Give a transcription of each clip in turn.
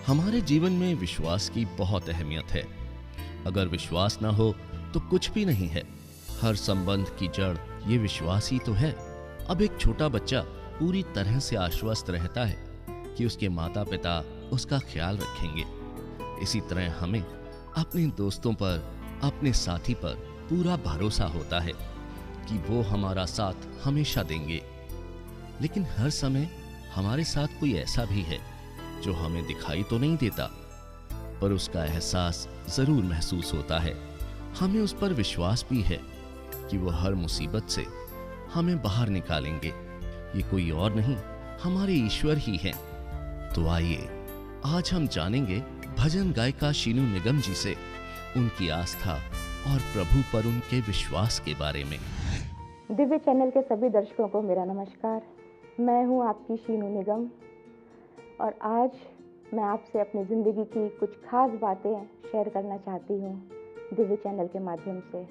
हमारे जीवन में विश्वास की बहुत अहमियत है। अगर विश्वास ना हो तो कुछ भी नहीं है। हर संबंध की जड़ ये विश्वास ही तो है। अब एक छोटा बच्चा पूरी तरह से आश्वस्त रहता है कि उसके माता पिता उसका ख्याल रखेंगे। इसी तरह हमें अपने दोस्तों पर, अपने साथी पर पूरा भरोसा होता है कि वो हमारा साथ हमेशा देंगे। लेकिन हर समय हमारे साथ कोई ऐसा भी है जो हमें दिखाई तो नहीं देता, पर उसका एहसास जरूर महसूस होता है। हमें उस पर विश्वास भी है कि वो हर मुसीबत से हमें बाहर निकालेंगे। ये कोई और नहीं, हमारे ईश्वर ही हैं। तो आइए आज हम जानेंगे भजन गायिका शीनू निगम जी से उनकी आस्था और प्रभु पर उनके विश्वास के बारे में। दिव्य चैनल के सभी दर्शकों को मेरा नमस्कार। मैं हूं आपकी शीनू निगम और आज मैं आपसे अपनी ज़िंदगी की कुछ खास बातें शेयर करना चाहती हूं दिव्य चैनल के माध्यम से।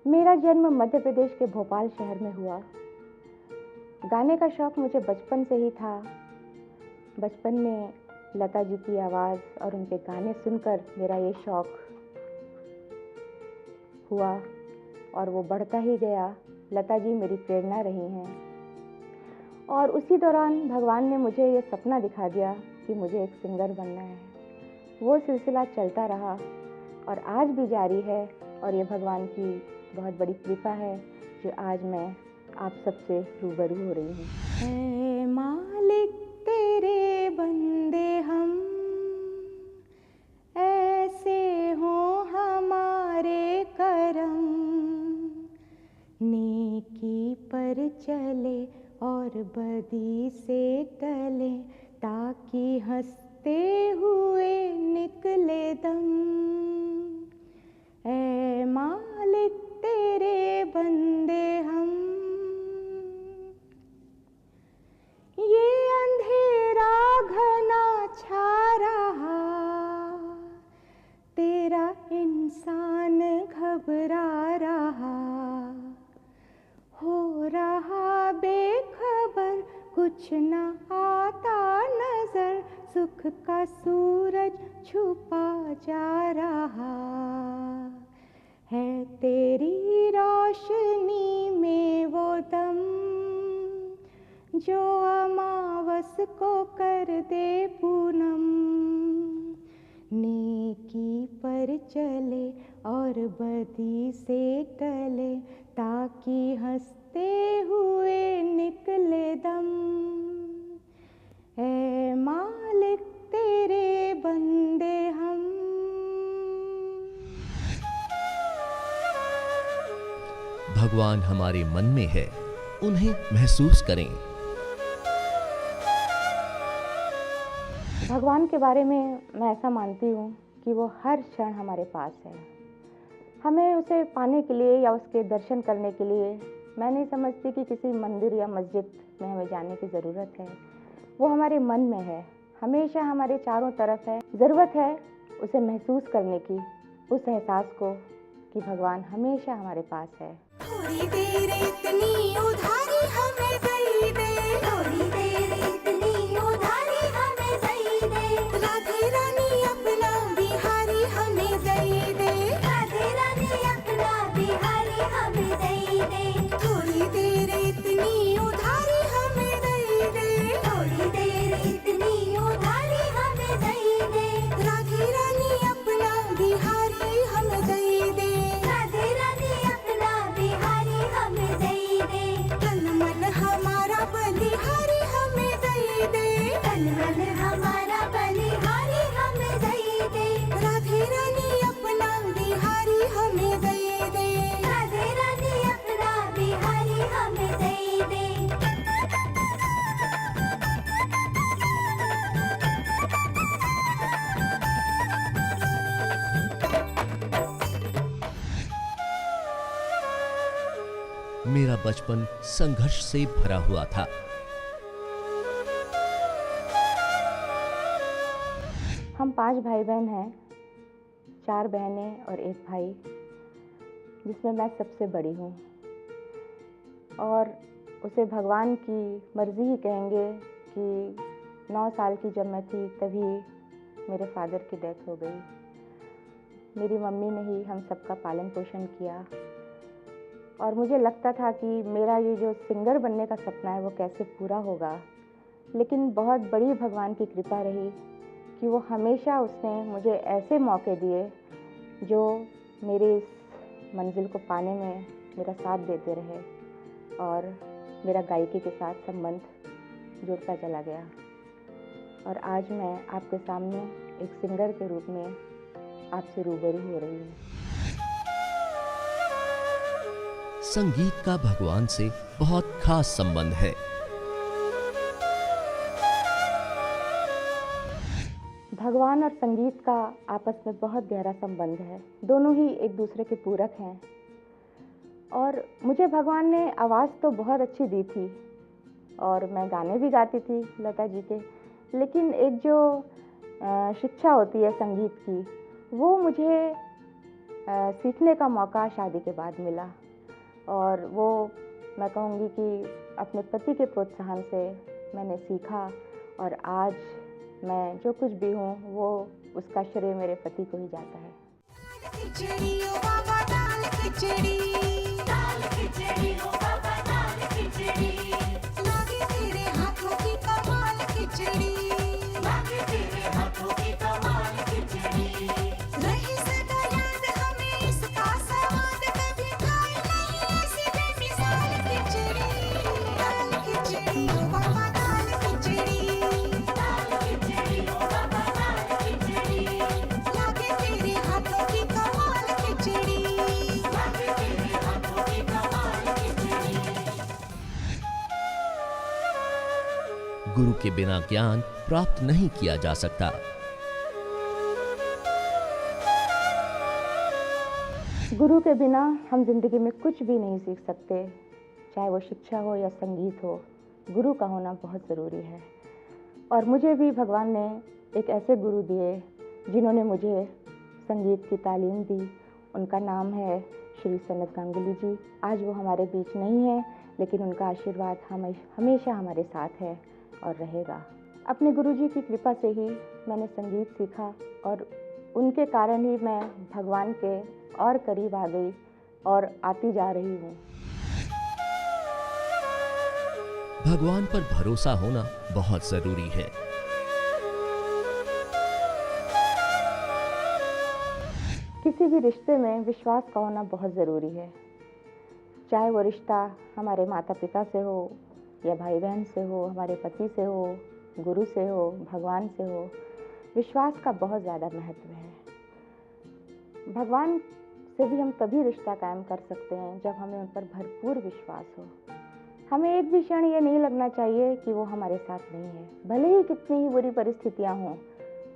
मेरा जन्म मध्य प्रदेश के भोपाल शहर में हुआ। गाने का शौक़ मुझे बचपन से ही था। बचपन में लता जी की आवाज़ और उनके गाने सुनकर मेरा ये शौक़ हुआ और वो बढ़ता ही गया। लता जी मेरी प्रेरणा रही हैं और उसी दौरान भगवान ने मुझे ये सपना दिखा दिया कि मुझे एक सिंगर बनना है। वो सिलसिला चलता रहा और आज भी जारी है और ये भगवान की बहुत बड़ी कृपा है जो आज मैं आप सबसे रूबरू हो रही हूँ। ऐ मालिक तेरे बंदे हम, ऐसे हो हमारे करम, नेकी पर चले और बदी से टले, ताकि हंसते हुए निकले दम। ऐ मालिक तेरे बंदे हम, ये अंधेरा घना छा रहा, तेरा इंसान घबरा रहा, हो रहा बेखबर, कुछ न आता नजर, सुख का सूरज छुपा जा रहा है, तेरी रोशनी में वो दम जो अमावस को कर दे पूनम। नेकी पर चले और बदी से टले, ताकि हंसते हुए निकले दम। ऐ मालिक तेरे बंदे हम। भगवान हमारे मन में है, उन्हें महसूस करें। भगवान के बारे में मैं ऐसा मानती हूँ कि वो हर क्षण हमारे पास है। हमें उसे पाने के लिए या उसके दर्शन करने के लिए मैं नहीं समझती कि किसी मंदिर या मस्जिद में हमें जाने की ज़रूरत है। वो हमारे मन में है, हमेशा हमारे चारों तरफ है। ज़रूरत है उसे महसूस करने की, उस एहसास को कि भगवान हमेशा हमारे पास है। थोड़ी देर इतनी उधारी हमें दे दे, थोड़ी देर इतनी उधारी हमें दे दे, राधे रानी अपना बिहारी हमें दे दे, राधे रानी अपना बिहारी हमें दे दे, थोड़ी देर इतनी उधारी हमें दे दे, थोड़ी देर इतनी उधारी हमें दे दे, राधे रानी अपना बिहारी हमें दे दे, राधे रानी अपना बिहारी हमें दे दे, तन मन हमारा बलिहारी हमें दे दे, तन मन हमारा बलिहारी हमें दे दे, राधे रानी अपना बिहारी हमें दे दे, राधे रानी अपना बिहारी हमें दे दे। मेरा बचपन संघर्ष से भरा हुआ था। हम 5 भाई बहन हैं। 4 बहनें और 1 भाई, जिसमें मैं सबसे बड़ी हूँ। और उसे भगवान की मर्ज़ी ही कहेंगे कि 9 साल की जब मैं थी तभी मेरे फादर की डेथ हो गई। मेरी मम्मी ने ही हम सबका पालन पोषण किया और मुझे लगता था कि मेरा ये जो सिंगर बनने का सपना है वो कैसे पूरा होगा। लेकिन बहुत बड़ी भगवान की कृपा रही कि वो हमेशा उसने मुझे ऐसे मौके दिए जो मेरे इस मंजिल को पाने में मेरा साथ देते रहे और मेरा गायकी के साथ संबंध जुड़ता चला गया। और आज मैं आपके सामने एक सिंगर के रूप में आपसे रूबरू हो रही हूँ। संगीत का भगवान से बहुत खास संबंध है। भगवान और संगीत का आपस में बहुत गहरा संबंध है। दोनों ही एक दूसरे के पूरक हैं। और मुझे भगवान ने आवाज़ तो बहुत अच्छी दी थी और मैं गाने भी गाती थी लता जी के, लेकिन एक जो शिक्षा होती है संगीत की, वो मुझे सीखने का मौका शादी के बाद मिला। और वो मैं कहूँगी कि अपने पति के प्रोत्साहन से मैंने सीखा और आज मैं जो कुछ भी हूँ वो उसका श्रेय मेरे पति को ही जाता है। खिचड़ी ओ बाबा दाल खिचड़ी, दाल खिचड़ी ओ बाबा दाल खिचड़ी, लागे तेरे हाथों की कमाल खिचड़ी, लागे तेरे हाथों की कमाल खिचड़ी, रही सदा याद हमें इसका स्वाद, कभी खाई नहीं ऐसी बेमिसाल खिचड़ी, दाल खिचड़ी ओ बाबा दाल खिचड़ी, दाल खिचड़ी ओ बाबा दाल खिचड़ी, लागे तेरे हाथों की कमाल खिचड़ी, लागे तेरे हाथों की कमाल खिचड़ी। गुरु के बिना ज्ञान प्राप्त नहीं किया जा सकता। गुरु के बिना हम जिंदगी में कुछ भी नहीं सीख सकते, चाहे वो शिक्षा हो या संगीत हो। गुरु का होना बहुत ज़रूरी है। और मुझे भी भगवान ने एक ऐसे गुरु दिए जिन्होंने मुझे संगीत की तालीम दी। उनका नाम है श्री सनत गांगुली जी। आज वो हमारे बीच नहीं है, लेकिन उनका आशीर्वाद हमेशा हमारे साथ है और रहेगा। अपने गुरुजी की कृपा से ही मैंने संगीत सीखा और उनके कारण ही मैं भगवान के और करीब आ गई और आती जा रही हूँ। भगवान पर भरोसा होना बहुत जरूरी है। किसी भी रिश्ते में विश्वास का होना बहुत ज़रूरी है, चाहे वो रिश्ता हमारे माता पिता से हो या भाई बहन से हो, हमारे पति से हो, गुरु से हो, भगवान से हो। विश्वास का बहुत ज़्यादा महत्व है। भगवान से भी हम तभी रिश्ता कायम कर सकते हैं जब हमें उन पर भरपूर विश्वास हो। हमें एक भी क्षण ये नहीं लगना चाहिए कि वो हमारे साथ नहीं है। भले ही कितनी ही बुरी परिस्थितियाँ हों,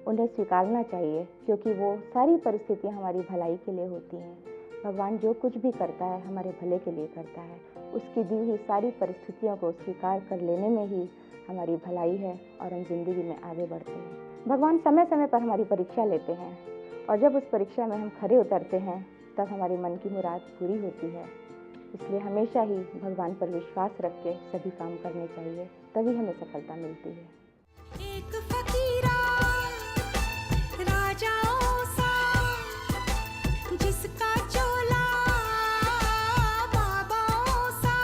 उन्हें स्वीकारना चाहिए, क्योंकि वो सारी परिस्थितियाँ हमारी भलाई के लिए होती हैं। भगवान जो कुछ भी करता है हमारे भले के लिए करता है। उसकी दी हुई सारी परिस्थितियों को स्वीकार कर लेने में ही हमारी भलाई है और हम जिंदगी में आगे बढ़ते हैं। भगवान समय समय पर हमारी परीक्षा लेते हैं और जब उस परीक्षा में हम खरे उतरते हैं तब हमारे मन की मुराद पूरी होती है। इसलिए हमेशा ही भगवान पर विश्वास रख के सभी काम करने चाहिए, तभी हमें सफलता मिलती है। एक फकीरा राजाओं सा, जिसका चोला बाबाओं सा,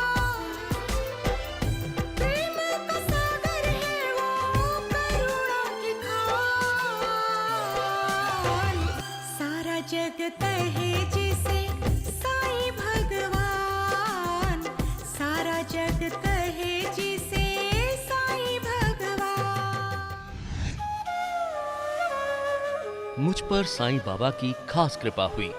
प्रेम का सागर है वो करुणा की खान, सारा जग कहे जिसे साईं भगवान, सारा जग कहे जिसे साईं भगवान। मुझ पर साईं बाबा की खास कृपा हुई।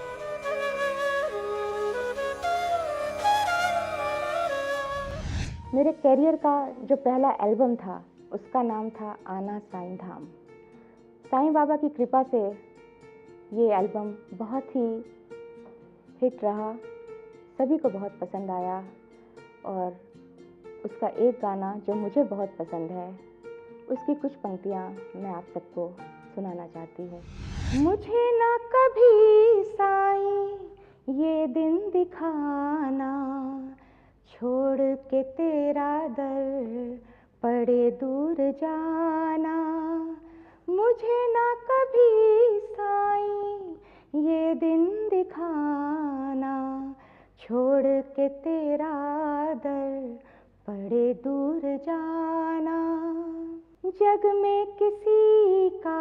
मेरे कैरियर का जो पहला एल्बम था उसका नाम था आना साईं धाम। साईं बाबा की कृपा से ये एल्बम बहुत ही हिट रहा, सभी को बहुत पसंद आया। और उसका एक गाना जो मुझे बहुत पसंद है, उसकी कुछ पंक्तियाँ मैं आप सबको सुनाना चाहती हूँ। मुझे ना कभी साईं ये दिन दिखाना, छोड़ के तेरा दर पड़े दूर जाना। मुझे ना कभी साईं ये दिन दिखाना, छोड़ के तेरा दर पड़े दूर जाना। जग में किसी का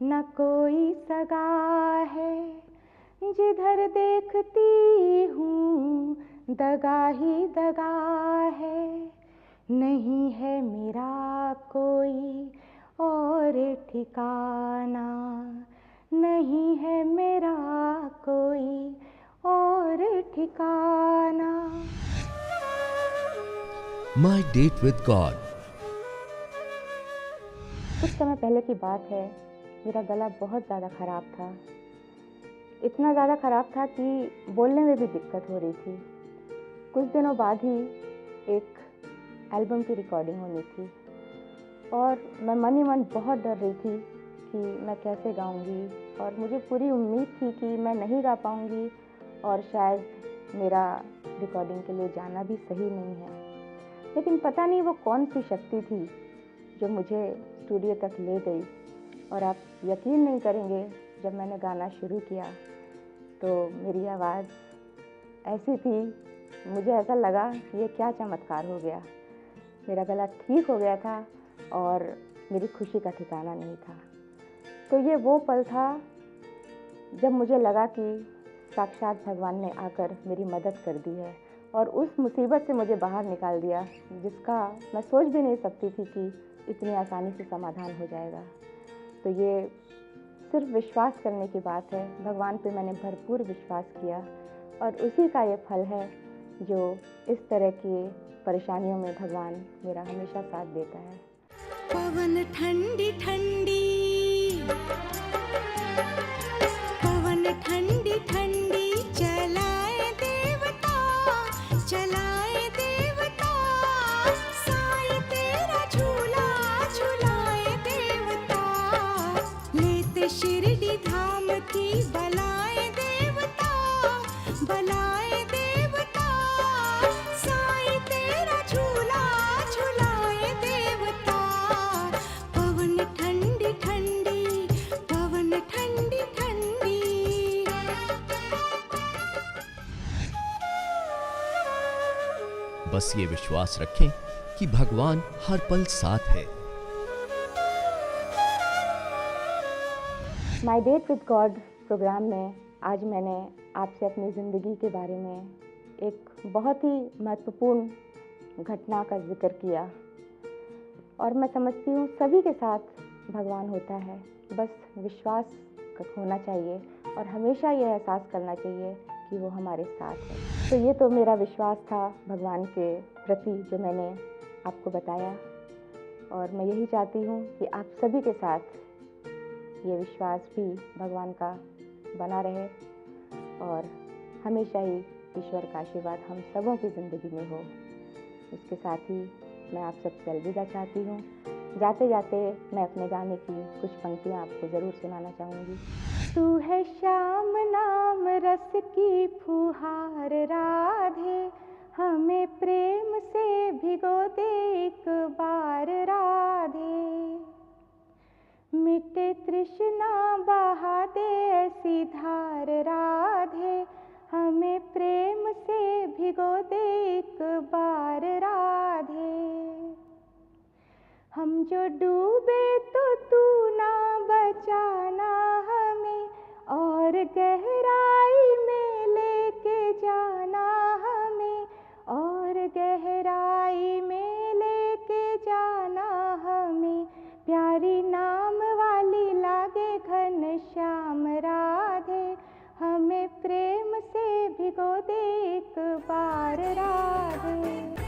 न कोई सगा है, जिधर देखती हूँ दगा ही दगा है। नहीं है मेरा कोई और ठिकाना, नहीं है मेरा कोई और ठिकाना। माई डेट विद गॉड। कुछ समय पहले की बात है, मेरा गला बहुत ज़्यादा ख़राब था। इतना ज़्यादा ख़राब था कि बोलने में भी दिक्कत हो रही थी। कुछ दिनों बाद ही एक एल्बम की रिकॉर्डिंग होनी थी और मैं मन ही मन बहुत डर रही थी कि मैं कैसे गाऊंगी, और मुझे पूरी उम्मीद थी कि मैं नहीं गा पाऊंगी और शायद मेरा रिकॉर्डिंग के लिए जाना भी सही नहीं है। लेकिन पता नहीं वो कौन सी शक्ति थी जो मुझे स्टूडियो तक ले गई, और आप यकीन नहीं करेंगे, जब मैंने गाना शुरू किया तो मेरी आवाज़ ऐसी थी, मुझे ऐसा लगा कि ये क्या चमत्कार हो गया। मेरा गला ठीक हो गया था और मेरी खुशी का ठिकाना नहीं था। तो ये वो पल था जब मुझे लगा कि साक्षात भगवान ने आकर मेरी मदद कर दी है और उस मुसीबत से मुझे बाहर निकाल दिया, जिसका मैं सोच भी नहीं सकती थी कि इतनी आसानी से समाधान हो जाएगा। तो ये सिर्फ विश्वास करने की बात है। भगवान पे मैंने भरपूर विश्वास किया और उसी का ये फल है जो इस तरह की परेशानियों में भगवान मेरा हमेशा साथ देता है। पवन ठंडी ठंडी, पवन ठंडी ठंडी, चलाए देवता, चलाए देवता, साईं तेरा झूला झुलाए देवता, लेते शिरडी धाम की बलाए देवता, बलाए देवता, साईं तेरा झूला झुलाए देवता। पवन ठंडी ठंडी, पवन ठंडी ठंडी। बस ये विश्वास रखें कि भगवान हर पल साथ है। माई डेट विद गॉड प्रोग्राम में आज मैंने आपसे अपनी ज़िंदगी के बारे में एक बहुत ही महत्वपूर्ण घटना का जिक्र किया, और मैं समझती हूँ सभी के साथ भगवान होता है, बस विश्वास होना चाहिए और हमेशा ये एहसास करना चाहिए कि वो हमारे साथ है। तो ये तो मेरा विश्वास था भगवान के प्रति जो मैंने आपको बताया, और मैं यही चाहती हूँ कि आप सभी के साथ ये विश्वास भी भगवान का बना रहे और हमेशा ही ईश्वर का आशीर्वाद हम सबों की ज़िंदगी में हो। इसके साथ ही मैं आप सबसे अलविदा चाहती हूँ। जाते जाते मैं अपने गाने की कुछ पंक्तियाँ आपको ज़रूर सुनाना चाहूँगी। तू है श्याम नाम रस की फुहार राधे, हमें प्रेम से भिगो दे एक बार राधे, मिटे तृष्णा बहा दे ऐसी धार राधे, हमें प्रेम से भिगो दे एक बार राधे। हम जो डूबे तो तू ना बचाना हमें, और गहराई में लेके जाना हमें, और गहराई में लेके जाना हमें, प्यारी नाम वाली लागे घन श्याम राधे, हमें प्रेम से भिगो दे एक बार राधे।